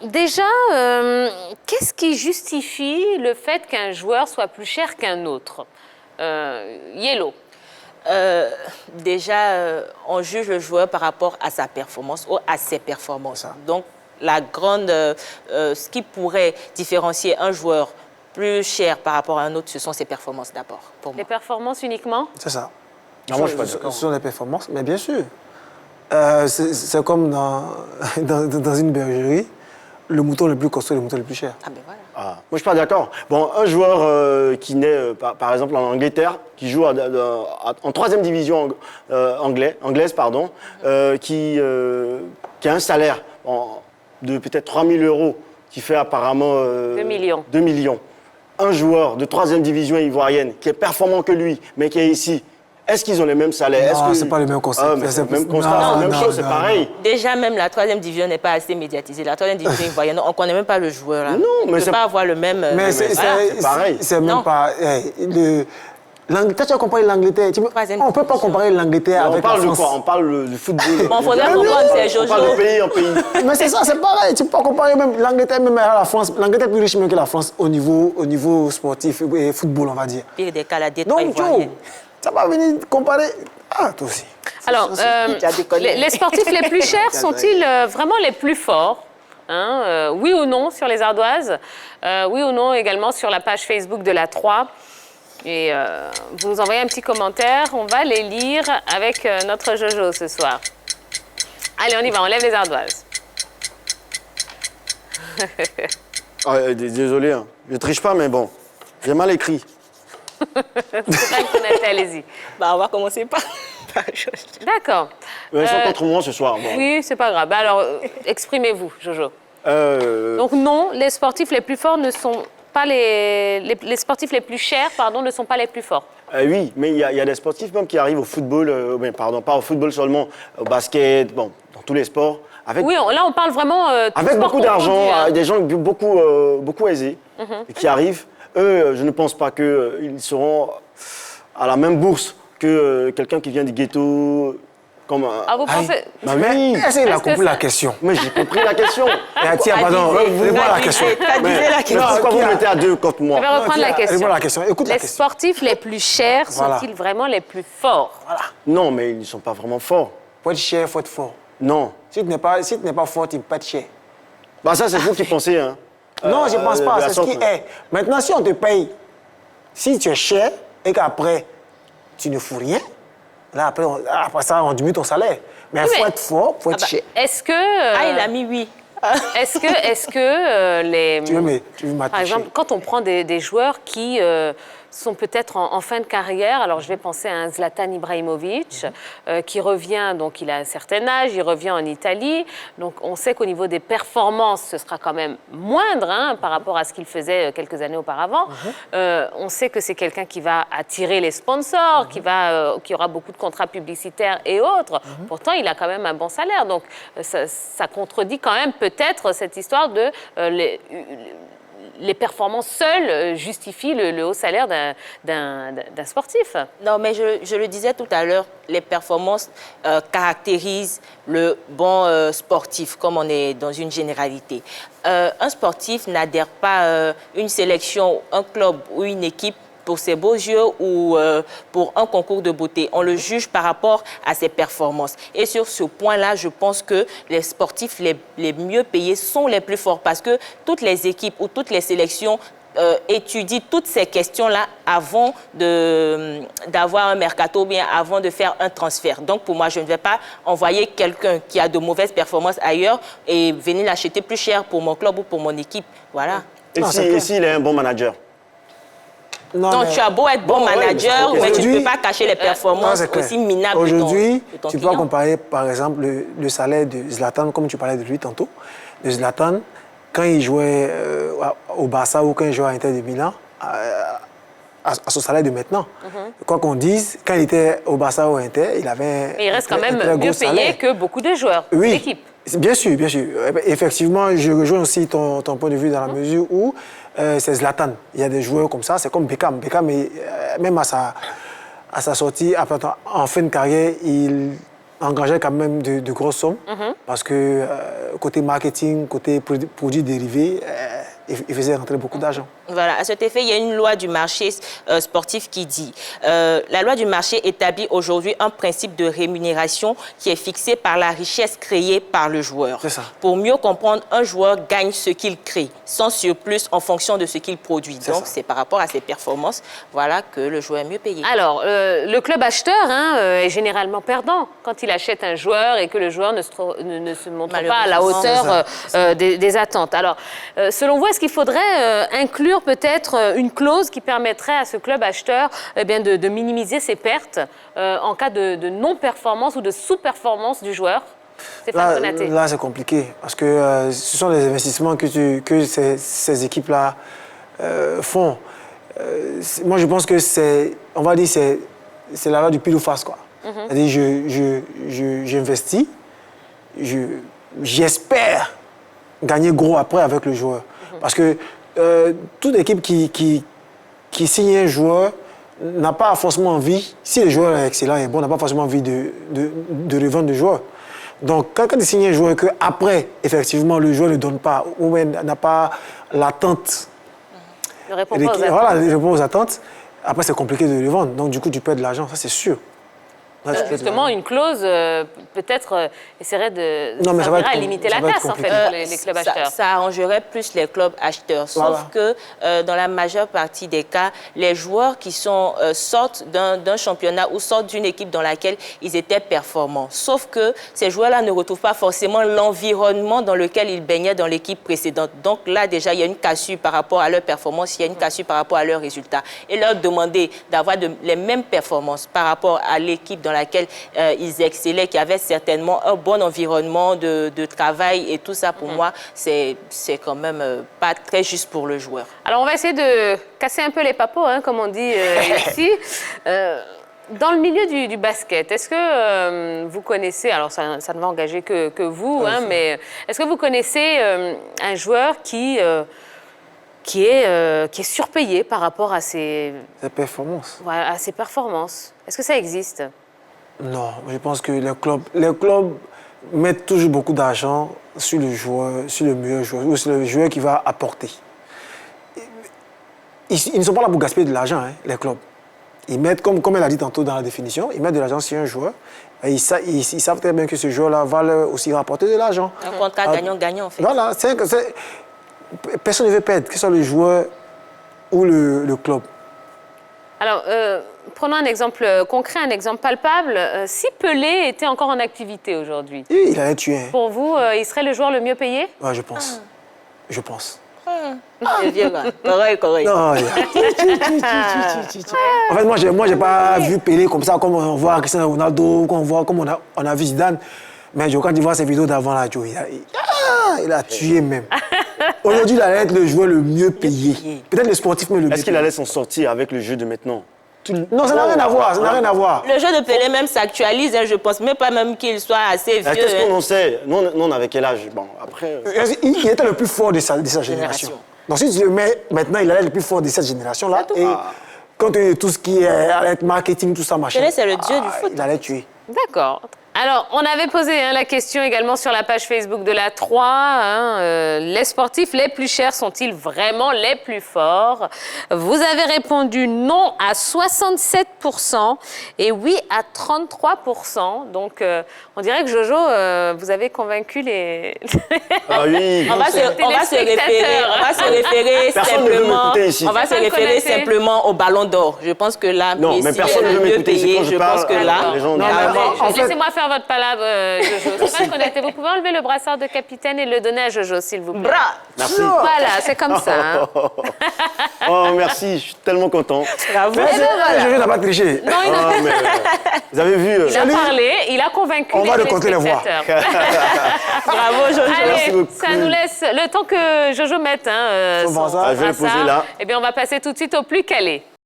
déjà, qu'est-ce qui justifie le fait qu'un joueur soit plus cher qu'un autre? Yellow. Déjà, on juge le joueur par rapport à sa performance ou à ses performances. Donc, ce qui pourrait différencier un joueur plus cher par rapport à un autre, ce sont ses performances d'abord, pour moi. Les performances uniquement? C'est ça. Non, moi, je suis pas d'accord. Ce sont les performances, mais bien sûr. C'est comme dans une bergerie, le mouton le plus costaud, le mouton le plus cher. Ah ben voilà. Ah, moi, je suis pas d'accord. Bon, un joueur qui naît, par exemple, en Angleterre, qui joue en 3e division anglaise, pardon, qui a un salaire de peut-être 3 000 €, qui fait apparemment... 2 millions. 2 millions. Un joueur de 3e division ivoirienne, qui est performant que lui, mais qui est ici, est-ce qu'ils ont les mêmes salaires? Non, c'est pas le même concept. Ah, mais c'est le même constat, c'est la même chose, c'est pareil. Déjà, même la 3e division n'est pas assez médiatisée. La 3e division ivoirienne, on ne connaît même pas le joueur. Là. Non, mais on ne peut pas avoir le même... Mais voilà. c'est pareil. C'est même pas... Quand tu as comparé l'Angleterre, on ne peut pas comparer l'Angleterre avec la France. On parle de quoi? On parle du football. Bon, il faudrait comprendre, c'est Jojo. On parle de pays en pays. Mais c'est ça, c'est pareil. Tu ne peux pas comparer même l'Angleterre même à la France. L'Angleterre est plus riche même que la France au niveau sportif et football, on va dire. Pire des cas, la Détroit Donc, Joe, ivoirienne. ça va venir comparer... Ah, toi aussi. Alors, les sportifs les plus chers sont-ils vraiment les plus forts? Oui ou non sur les ardoises? Oui ou non également sur la page Facebook de la 3? Et vous nous envoyez un petit commentaire, on va les lire avec notre Jojo ce soir. Allez, on y va, on lève les ardoises. Désolé, hein. Je triche pas, mais bon, j'ai mal écrit. Allez-y. Bah, on va commencer par... D'accord. Ils sont contre moi ce soir. Bon. Oui, c'est pas grave. Alors, exprimez-vous, Jojo. Donc non, les sportifs les plus forts ne sont pas les sportifs les plus chers, pardon, ne sont pas les plus forts. Oui, mais il y a des sportifs même qui arrivent au football, pas au football seulement, au basket, bon, dans tous les sports. Oui, là on parle vraiment avec beaucoup d'argent, des gens beaucoup aisés qui arrivent. Eux, je ne pense pas qu'ils seront à la même bourse que quelqu'un qui vient du ghetto. Vous pensez... Mais est-ce qu'il a compris la question? Mais j'ai compris la question. Tiens, pardon, revois la question. Pourquoi vous mettez à deux contre moi? Je vais reprendre la question. Écoute la question. Les sportifs les plus chers sont-ils vraiment les plus forts? Non, mais ils ne sont pas vraiment forts. Faut être cher, faut être fort. Non. Si tu n'es pas fort, tu ne peux pas être cher. Bah ça, c'est vous qui pensez, hein. Non, je ne pense pas. C'est ce qui est. Maintenant, si on te paye, si tu es cher et qu'après, tu ne fous rien, là, après ça, on diminue ton salaire. Mais il faut être fort, il faut être cher. Est-ce que... il a mis oui. Est-ce que les... Tu veux m'attoucher. Par exemple, quand on prend des joueurs qui sont peut-être en fin de carrière, alors je vais penser à un Zlatan Ibrahimovic qui revient, donc il a un certain âge, il revient en Italie, donc on sait qu'au niveau des performances, ce sera quand même moindre par rapport à ce qu'il faisait quelques années auparavant. On sait que c'est quelqu'un qui va attirer les sponsors, qui aura beaucoup de contrats publicitaires et autres. Pourtant, il a quand même un bon salaire, donc ça contredit quand même peut-être cette histoire de... les performances seules justifient le haut salaire d'un sportif. Non, mais je le disais tout à l'heure, les performances caractérisent le bon sportif, comme on est dans une généralité. Un sportif n'adhère pas à une sélection, un club ou une équipe pour ses beaux yeux ou pour un concours de beauté. On le juge par rapport à ses performances. Et sur ce point-là, je pense que les sportifs les mieux payés sont les plus forts parce que toutes les équipes ou toutes les sélections étudient toutes ces questions-là avant d'avoir un mercato ou bien avant de faire un transfert. Donc, pour moi, je ne vais pas envoyer quelqu'un qui a de mauvaises performances ailleurs et venir l'acheter plus cher pour mon club ou pour mon équipe. Voilà. Et s'il est un bon manager? Donc, tu as beau être bon manager, mais tu ne peux pas cacher les performances aussi minables. Aujourd'hui, tu peux client. comparer, par exemple, le salaire de Zlatan, comme tu parlais de lui tantôt, de Zlatan, quand il jouait au Barça ou quand il jouait à Inter de Milan, à son salaire de maintenant. Quoi qu'on dise, quand il était au Barça ou à Inter, il avait il reste quand même mieux payé que beaucoup de joueurs d'équipe. Bien sûr, bien sûr. Effectivement, je rejoins aussi ton point de vue dans la mesure où c'est Zlatan. Il y a des joueurs comme ça, c'est comme Beckham. Beckham, même à sa sortie, en fin de carrière, il engageait quand même de grosses sommes parce que côté marketing, côté produits dérivés, il faisait rentrer beaucoup d'argent. Voilà, à cet effet, il y a une loi du marché sportif qui dit la loi du marché établit aujourd'hui un principe de rémunération qui est fixé par la richesse créée par le joueur. C'est ça. Pour mieux comprendre, un joueur gagne ce qu'il crée, sans surplus en fonction de ce qu'il produit. Donc, c'est par rapport à ses performances, voilà, que le joueur est mieux payé. Alors, le club acheteur est généralement perdant quand il achète un joueur et que le joueur ne se montre pas à la hauteur des attentes. Alors, selon vous, est-ce qu'il faudrait inclure peut-être une clause qui permettrait à ce club acheteur de minimiser ses pertes en cas de non-performance ou de sous-performance du joueur? Là, c'est compliqué parce que ce sont les investissements que ces équipes-là font. Moi, je pense que on va dire, c'est la loi du pile ou face, quoi. C'est-à-dire, j'investis, j'espère gagner gros après avec le joueur. Parce que toute équipe qui signe un joueur n'a pas forcément envie, si le joueur est excellent et bon, n'a pas forcément envie de revendre le joueur. Donc, quand il signe un joueur que après, effectivement, le joueur ne donne pas, ou même n'a pas l'attente, ne répond pas aux attentes. Voilà, il répond aux attentes, après, c'est compliqué de le vendre. Donc, du coup, tu perds de l'argent, ça, c'est sûr. Justement, une clause, peut-être, essaierait de limiter la casse, en fait, pour les clubs acheteurs. Ça arrangerait plus les clubs acheteurs. Sauf que, dans la majeure partie des cas, les joueurs qui sortent d'un championnat ou sortent d'une équipe dans laquelle ils étaient performants. Sauf que ces joueurs-là ne retrouvent pas forcément l'environnement dans lequel ils baignaient dans l'équipe précédente. Donc là, déjà, il y a une cassure par rapport à leur performance, il y a une cassure par rapport à leurs résultats. Et leur demander d'avoir les mêmes performances par rapport à l'équipe dans laquelle ils excellaient, qui avaient certainement un bon environnement de travail et tout ça, pour moi, c'est quand même pas très juste pour le joueur. Alors, on va essayer de casser un peu les papos, comme on dit ici. Dans le milieu du basket, est-ce que vous connaissez, alors ça ne va engager que vous, mais est-ce que vous connaissez un joueur qui est surpayé par rapport à ses performances? Voilà, à ses performances. Est-ce que ça existe? Non, je pense que les clubs mettent toujours beaucoup d'argent sur le joueur, sur le meilleur joueur, ou sur le joueur qui va apporter. Ils ne sont pas là pour gaspiller de l'argent, les clubs. Ils mettent, comme elle a dit tantôt dans la définition, ils mettent de l'argent sur un joueur. Et ils savent très bien que ce joueur-là va leur aussi rapporter de l'argent. Un contrat gagnant-gagnant, en fait. Voilà, personne ne veut perdre, que ce soit le joueur ou le club. Alors, prenons un exemple concret, un exemple palpable. Si Pelé était encore en activité aujourd'hui, il allait tuer. Pour vous, il serait le joueur le mieux payé? Oui, je pense. Je pense. Correct. Non, en fait, moi, j'ai pas vu Pelé comme ça, comme on voit Cristiano Ronaldo, comme on a vu Zidane. Mais quand tu vois ces vidéos d'avant, là, il a tué même. Aujourd'hui, il allait être le joueur le mieux payé. Peut-être le sportif, mais le mieux payé. Est-ce qu'il allait s'en sortir avec le jeu de maintenant? Non, ça n'a rien à voir, ça n'a rien à voir. Le jeu de Pelé même s'actualise, je pense même pas même qu'il soit assez vieux. Qu'est-ce qu'on en sait? Nous, on avait quel âge? Bon, après... Il était le plus fort de sa génération. Donc si tu le mets maintenant, il allait être le plus fort de cette génération-là. Et quand tout ce qui est marketing, tout ça, machin... Pelé, c'est le dieu du foot. Il allait tuer. D'accord. Alors, on avait posé la question également sur la page Facebook de la 3. Les sportifs les plus chers sont-ils vraiment les plus forts? Vous avez répondu non à 67% et oui à 33%. Donc, on dirait que Jojo, vous avez convaincu les... Ah oui. On va se référer simplement au Ballon d'Or. Je pense que là, non, mais personne ne veut m'écouter. Je pense que là... Laissez-moi faire votre palabre, Jojo. C'est pas connecté. Vous pouvez enlever le brassard de capitaine et le donner à Jojo, s'il vous plaît. Merci. Voilà, c'est comme ça. Oh, merci, je suis tellement content. Bravo. Jojo n'a pas triché. Non, il n'a pas. Vous avez vu Il a parlé, il a convaincu on les va le compter les voix. Bravo, Jojo. Allez, ça nous laisse le temps que Jojo mette son brassard. Je vais le poser là. Eh bien, on va passer tout de suite au plus calé.